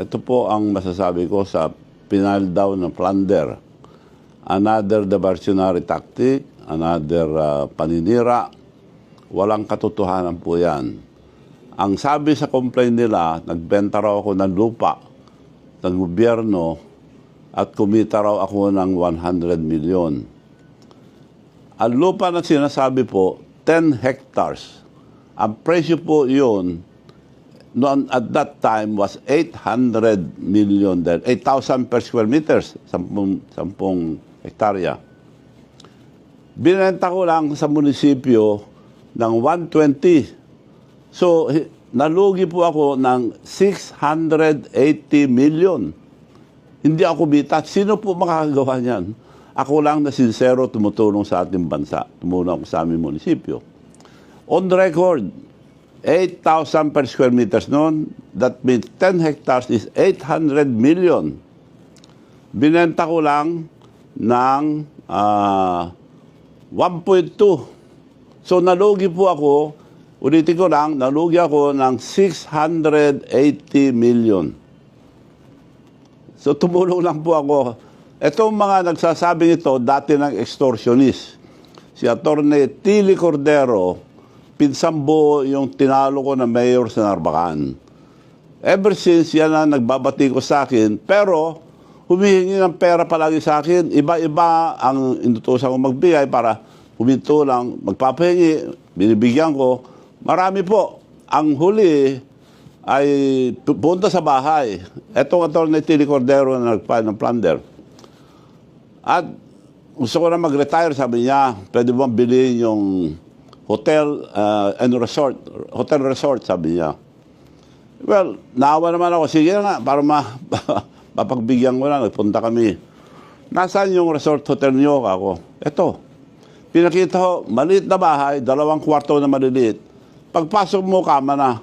ito po ang masasabi ko sa pinal down ng plunder. Another diversionary tactic, another paninira. Walang katotohanan po yan. Ang sabi sa complaint nila, nagbenta raw ako ng lupa ng gobyerno at kumita raw ako ng 100 million. Ang lupa na sinasabi po, 10 hectares. Ang presyo po yun, noon at that time was 800 million, 8,000 per square meters, 10 hektarya. Binenta ko lang sa munisipyo ng 120. So, nalugi po ako ng 680 million. Hindi ako bita. Sino po makakagawa niyan? Ako lang na sincero tumutulong sa ating bansa. Tumulong ako sa aming munisipyo. On record, 8,000 per square meters noon. That means 10 hectares is 800 million. Binenta ko lang ng 1.2. So nalugi po ako, ulitin ko lang, nalugi ako ng 680 million. So tumulong lang po ako. Itong mga nagsasabing ito, dati ng extortionist. Si Atty. Tilly Cordero, pinsang buo yung tinalo ko na mayor sa Narbacan. Ever since, yan ang nagbabati ko sa akin, pero humihingi ng pera palagi sa akin. Iba-iba ang inutusan ko magbigay para huminto lang, magpapahingi, binibigyan ko. Marami po. Ang huli ay punta sa bahay. Etong Atty. Tilly Cordero na nagpain ng plunder. At gusto ko na mag-retire, sabi niya, pwede bang bilhin yung hotel and resort, hotel resort, sabi niya. Well, naawa naman ako, sige na, para mapagbigyan ko na, nagpunta kami. Nasaan yung resort hotel niyo? Ako, eto. Pinakita ko, maliit na bahay, 2 kwarto na maliliit. Pagpasok mo, kama na.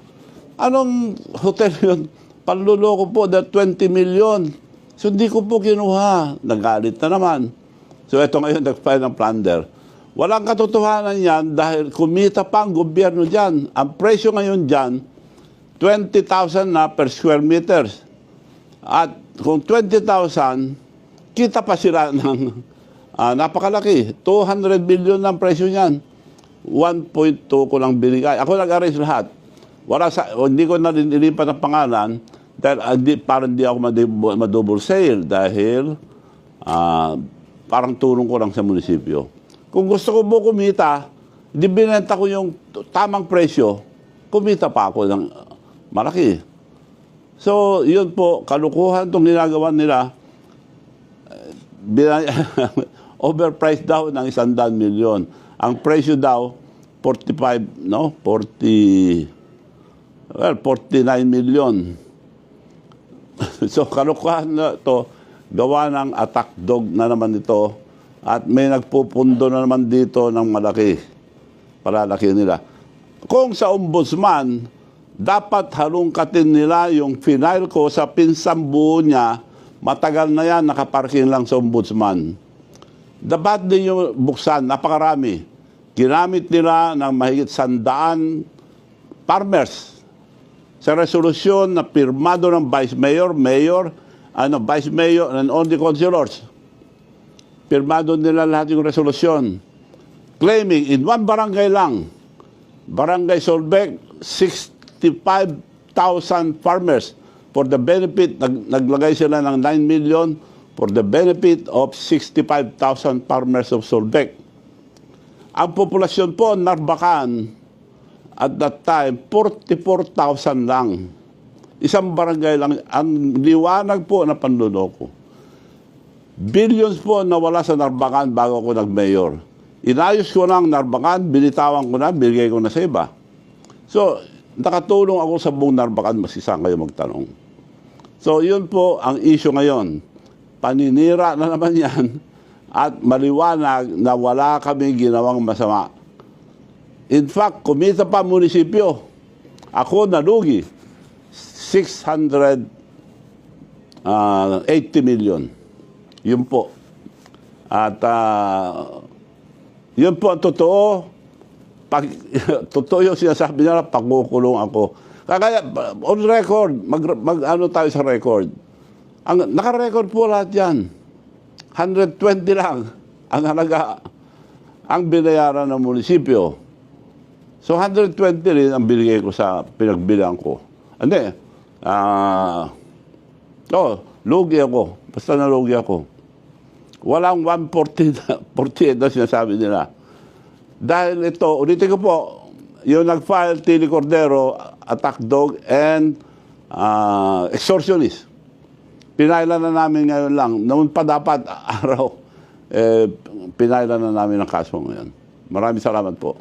Anong hotel yun? Panluloko po, that 20 million. So, hindi ko po kinuha. Nagalit na naman. So, eto ngayon, nag-file ng plunder. Walang katotohanan yan dahil kumita pa ang gobyerno dyan. Ang presyo ngayon dyan, 20,000 na per square meters. At kung 20,000, kita pa sila ng napakalaki. 200 billion ang presyo niyan. 1.2 ko lang binigay. Ako nag-arrange lahat. Hindi ko na nilipat ang pangalan dahil parang hindi ako madouble sale dahil parang tulong ko lang sa munisipyo. Kung gusto ko mo kumita, di binenta ko yung tamang presyo, kumita pa ako ng malaki. So, yun po, kalukuhan itong ginagawa nila. Overpriced daw ng 100 milyon. Ang presyo daw, 49 million. So, kalukuhan na ito, gawa ng attack dog na naman ito. At may nagpupundo na naman dito ng malaki. Palalaki nila. Kung sa ombudsman, dapat halungkatin nila yung final ko sa pinsang buo niya. Matagal na yan, nakaparking lang sa ombudsman. Dapat din yung buksan, napakarami. Ginamit nila ng mahigit 100 farmers. Sa resolusyon na pirmado ng vice mayor, vice mayor, and only councilors. Pirmado nila lahat yung resolusyon. Claiming in one barangay lang, Barangay Solbec, 65,000 farmers for the benefit, naglagay sila ng 9 million for the benefit of 65,000 farmers of Solbec. Ang populasyon po, Narbacan, at that time, 44,000 lang. Isang barangay lang, ang liwanag po na panluloko. Billions po nawala sa Narbacan bago ako nag-mayor. Inayos ko na ang Narbacan, binitawan ko na, binigay ko na sa iba. So, nakatulong ako sa buong Narbacan, masisang kayo magtanong. So, yun po ang issue ngayon. Paninira na naman yan at maliwanag na wala kami ginawang masama. In fact, kumita pa munisipyo. Ako nalugi. 680 million. Yun po. At yun po ang totoo. Totoo yung sinasabi nila, pagkukulong ako. Kaya, on record, ano tayo sa record. Naka-record po lahat yan. 120 lang ang binayaran ng munisipyo. So 120 rin ang binigay ko sa pinagbilang ko. Hindi. Lugi ako. Basta nalugi ako. Walang 148 na sinasabi nila. Dahil ito, ulitin ko po, yung nag-file Tilly Cordero, attack dog, and extortionist. Pinailan na namin ngayon lang. Noon pa dapat araw, pinailan na namin ang kaso ngayon. Maraming salamat po.